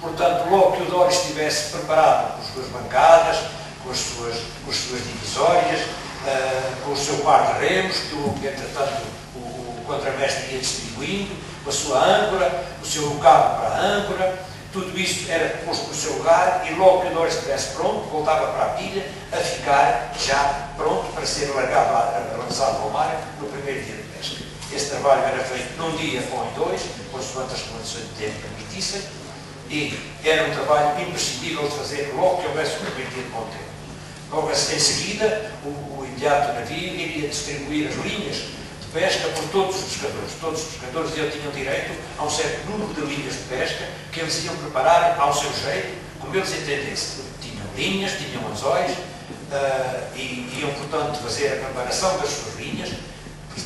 Portanto, logo que o Dóris estivesse preparado com as suas bancadas, com as suas divisórias, com o seu par de remos, que entretanto o contramestre ia distribuindo, com a sua âncora, o seu cabo para a âncora, tudo isto era posto no seu lugar e logo que o Dóris estivesse pronto, voltava para a pilha a ficar já pronto para ser largado, lançado ao mar no primeiro dia de pesca. Esse trabalho era feito num dia ou em dois, consoante as condições de tempo permitissem, e era um trabalho imprescindível de fazer logo que houvesse um primeiro dia de bom tempo. Logo em seguida, o imediato navio iria distribuir as linhas de pesca por todos os pescadores. Todos os pescadores tinham direito a um certo número de linhas de pesca que eles iam preparar ao seu jeito, como eles entendessem. Tinham linhas, tinham anzóis e iam, portanto, fazer a preparação das suas linhas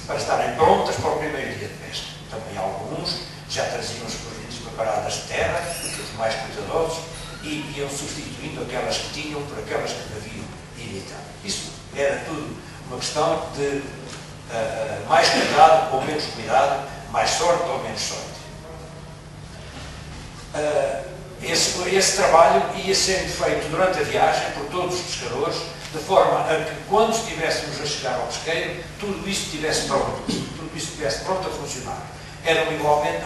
para estarem prontas para o primeiro dia de pesca. Também alguns já traziam as suas linhas preparadas de terra, os mais cuidadosos, e iam substituindo aquelas que tinham por aquelas que o navio iria. Isso era tudo uma questão de mais cuidado ou menos cuidado, mais sorte ou menos sorte. Esse trabalho ia sendo feito durante a viagem por todos os pescadores, de forma a que, quando estivéssemos a chegar ao pesqueiro, tudo isso estivesse pronto a funcionar. Eram igualmente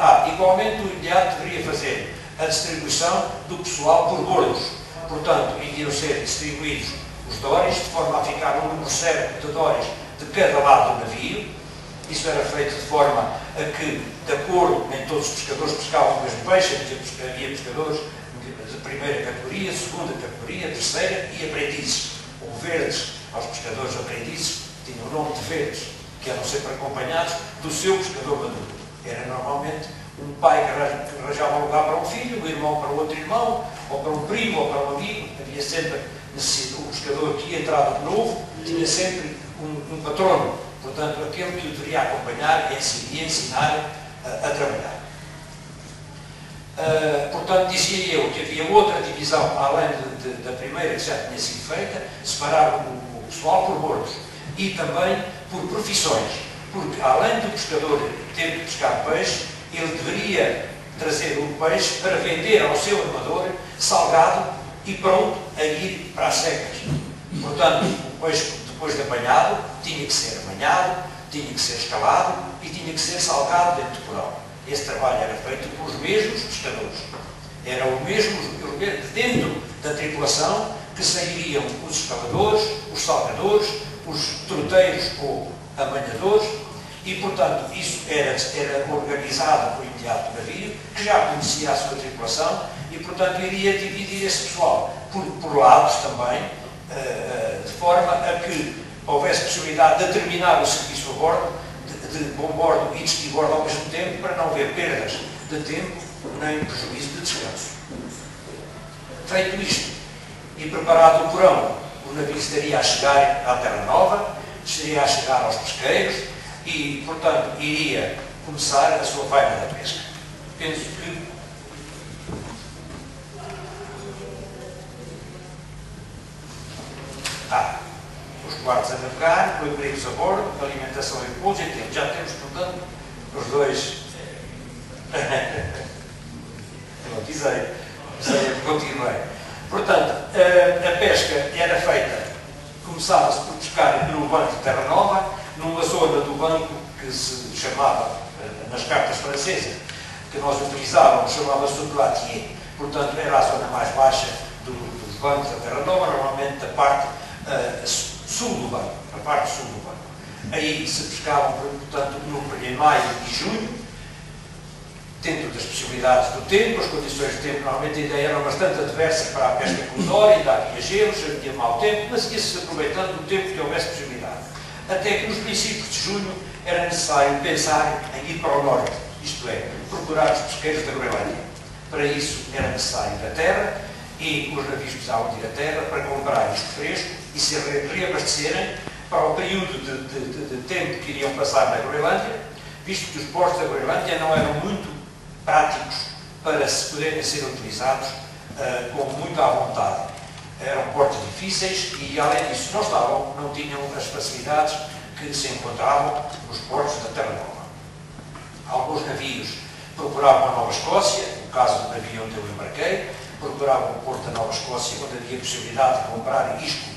o imediato deveria fazer a distribuição do pessoal por bordos. Portanto, iriam ser distribuídos os Dóris, de forma a ficar um número certo de Dóris de cada lado do navio. Isso era feito de forma a que, de acordo, nem todos os pescadores pescavam o mesmo peixe, havia pescadores de primeira categoria, segunda categoria, terceira e aprendizes. Ou verdes, aos pescadores aprendizes, tinham o nome de verdes, que eram sempre acompanhados do seu pescador maduro. Era normalmente um pai que arranjava um lugar para um filho, um irmão para outro irmão, ou para um primo, ou para um amigo. Havia sempre o pescador que ia entrar de novo, tinha sempre um patrono, portanto, aquele que o deveria acompanhar e ensinar a trabalhar. Portanto, dizia eu que havia outra divisão, além da primeira que já tinha sido feita, separar o pessoal por bordos e também por profissões, porque além do pescador ter de pescar peixe, ele deveria trazer o peixe para vender ao seu armador salgado e pronto a ir para as secas. Portanto, o peixe, depois de apanhado, tinha que ser amanhado, tinha que ser escalado e tinha que ser salgado dentro do coral. Esse trabalho era feito por os mesmos pescadores. Era o mesmo, dentro da tripulação, que sairiam os escaladores, os salgadores, os troteiros ou amanhadores, e, portanto, isso era organizado por imediato navio, que já conhecia a sua tripulação, e, portanto, iria dividir esse pessoal por lados também, de forma a que houvesse possibilidade de terminar o serviço a bordo, de bom bordo e de estibordo ao mesmo tempo, para não haver perdas de tempo nem prejuízo de descanso. Feito isto e preparado o porão, o navio estaria a chegar à Terra Nova, estaria a chegar aos pesqueiros e, portanto, iria começar a sua vaina da pesca. Penso que os quartos a navegar, abrigos a bordo, alimentação e repouso, e já temos, portanto, os dois. Não dizei, continuei. Portanto, a pesca era feita, começava-se por pescar no banco de Terra Nova, numa zona do banco que se chamava, nas cartas francesas, que nós utilizávamos, chamava-se o Platier. Portanto, era a zona mais baixa dos bancos da Terra Nova, normalmente da parte sul do banco, a parte sul do banco. Aí se pescavam, portanto, em maio e junho, dentro das possibilidades do tempo. As condições do tempo normalmente ainda eram bastante adversas para a pesca com Dória, ainda havia gelos, havia mau tempo, mas ia-se aproveitando o tempo que houvesse possibilidade. Até que nos princípios de junho era necessário pensar em ir para o norte, isto é, procurar os pesqueiros da Groenlândia. Para isso era necessário ir à terra, e os navios precisavam de ir à terra para comprar isto fresco e se reabastecerem para o período de tempo que iriam passar na Groenlândia, visto que os portos da Groenlândia não eram muito práticos para se poderem ser utilizados com muita vontade. Eram portos difíceis e, além disso, não tinham as facilidades que se encontravam nos portos da Terra Nova. Alguns navios procuravam a Nova Escócia, o caso do navio onde eu embarquei, procurava o porto da Nova Escócia, onde havia possibilidade de comprar isco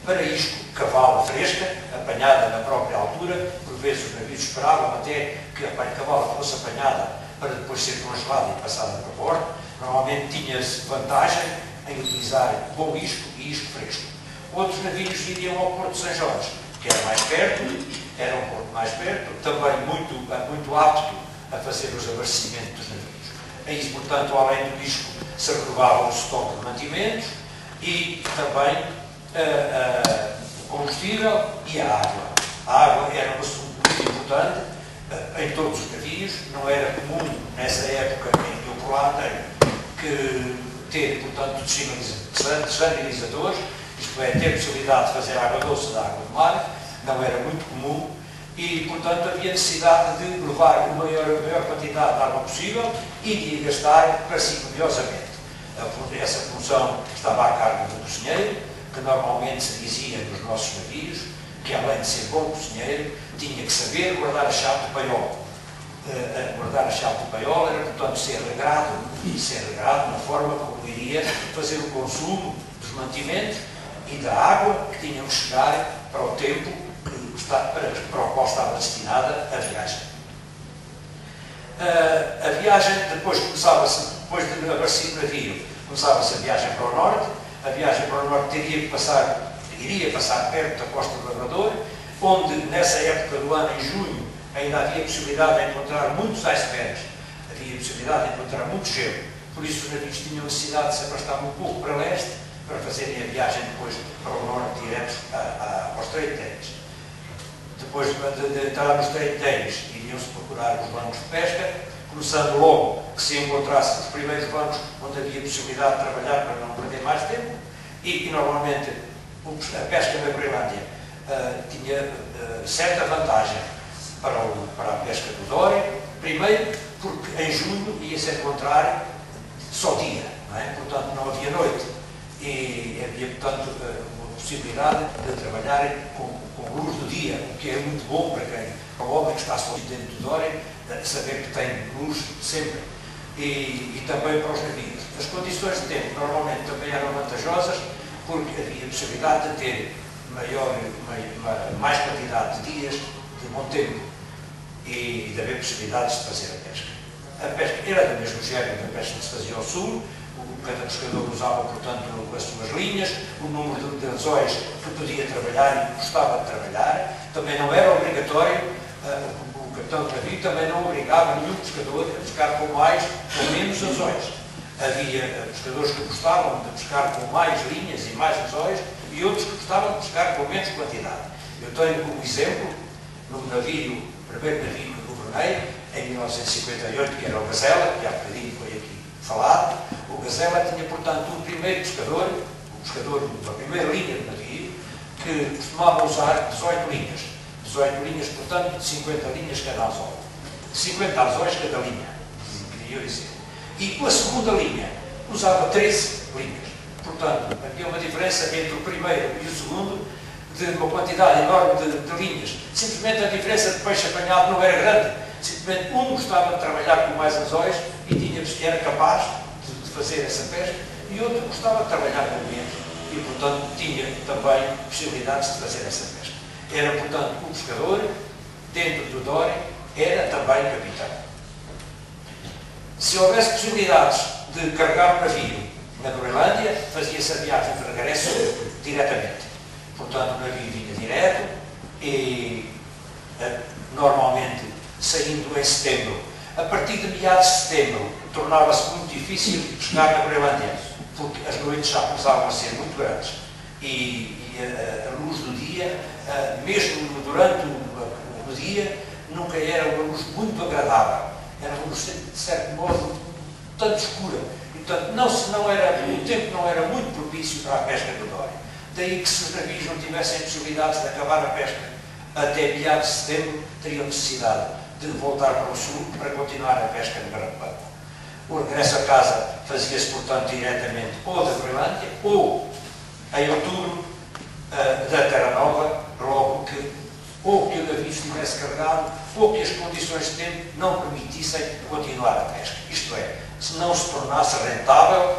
para isco, cavala fresca, apanhada na própria altura. Por vezes os navios esperavam até que a cavala fosse apanhada para depois ser congelada e passada para bordo. Normalmente tinha-se vantagem em utilizar bom isco e isco fresco. Outros navios iriam ao Porto de São Jorge, que era mais perto, era um porto mais perto, também muito apto a fazer os abastecimentos dos navios. Aí, portanto, além do isco, se renovava o estoque de mantimentos e também o combustível e a água. A água era um assunto muito importante em todos os navios. Não era comum, nessa época em que eu por lá tenho, que ter, portanto, desalinizadores, isto é, ter possibilidade de fazer água doce da água do mar, não era muito comum e, portanto, havia necessidade de levar a maior quantidade de água possível e de a gastar parcimoniosamente. Essa função estava a cargo do cozinheiro, que normalmente se dizia nos nossos navios que, além de ser bom cozinheiro, tinha que saber guardar a chave do paiol. Guardar a chave do paiol era, portanto, ser regrado na forma como iria fazer o consumo dos mantimentos e da água que tinham que chegar para o tempo para o qual estava destinada a viagem. A viagem, depois de abastecer o navio, começava-se a viagem para o norte. A viagem para o norte iria passar perto da costa do Labrador, onde, nessa época do ano, em junho, ainda havia possibilidade de encontrar muitos icebergs, havia possibilidade de encontrar muito gelo. Por isso, os navios tinham necessidade de se afastar um pouco para leste, para fazerem a viagem depois para o norte, direto ao Estreito de Elis. Depois de entrar no Estreito de Elis, iriam-se procurar os bancos de pesca, começando logo que se encontrasse os primeiros bancos onde havia possibilidade de trabalhar para não perder mais tempo, e normalmente a pesca na Groenlândia tinha certa vantagem para a pesca do Dory, primeiro porque em junho ia-se encontrar só dia, não é? Portanto não havia noite, e havia, portanto, uma possibilidade de trabalhar com luz do dia, o que é muito bom para o homem que está só dentro do Dory, saber que tem luz sempre, e também para os navios. As condições de tempo normalmente também eram vantajosas, porque havia possibilidade de ter mais quantidade de dias de bom tempo e de haver possibilidades de fazer a pesca. A pesca era do mesmo género da pesca que se fazia ao sul. Cada pescador usava, portanto, as suas linhas, o número de anzóis que podia trabalhar e gostava de trabalhar. Também não era obrigatório, o capitão de navio também não obrigava nenhum pescador a pescar com mais ou menos anzóis. Havia pescadores que gostavam de pescar com mais linhas e mais anzóis e outros que gostavam de pescar com menos quantidade. Eu tenho como exemplo, no primeiro navio que governei, em 1958, que era o Gazela, que há bocadinho foi aqui falado. O Gazela tinha, portanto, um primeiro pescador, o pescador da primeira linha do navio, que costumava usar 18 linhas. 18 linhas, portanto, de 50 linhas cada anzol. 50 anzóis cada linha, queria dizer. E com a segunda linha, usava 13 linhas. Portanto, havia uma diferença entre o primeiro e o segundo, de uma quantidade enorme de linhas. Simplesmente a diferença de peixe apanhado não era grande. Simplesmente um gostava de trabalhar com mais anzóis e era capaz de fazer essa pesca, e outro gostava de trabalhar com menos e, portanto, tinha também possibilidades de fazer essa pesca. Era, portanto, o pescador, dentro do Dory, era também capitão. Se houvesse possibilidades de carregar o navio na Groenlândia, fazia-se a viagem de regresso diretamente. Portanto, o navio vinha direto e, normalmente, saindo em setembro. A partir de meados de setembro, tornava-se muito difícil pescar na Groenlândia, porque as noites já começavam a ser muito grandes e a luz do dia, mesmo durante o dia, nunca era uma luz muito agradável. Era uma luz, de certo modo, tanto escura. E, portanto, o tempo não era muito propício para a pesca do Dory. Daí que, se os navios não tivessem possibilidades de acabar a pesca até meados de setembro, teriam necessidade de voltar para o sul para continuar a pesca no Grande-Pampa. O regresso a casa fazia-se, portanto, diretamente ou da Groenlândia ou em outubro da Terra Nova, logo que ou que o navio estivesse carregado ou que as condições de tempo não permitissem continuar a pesca. Isto é, se não se tornasse rentável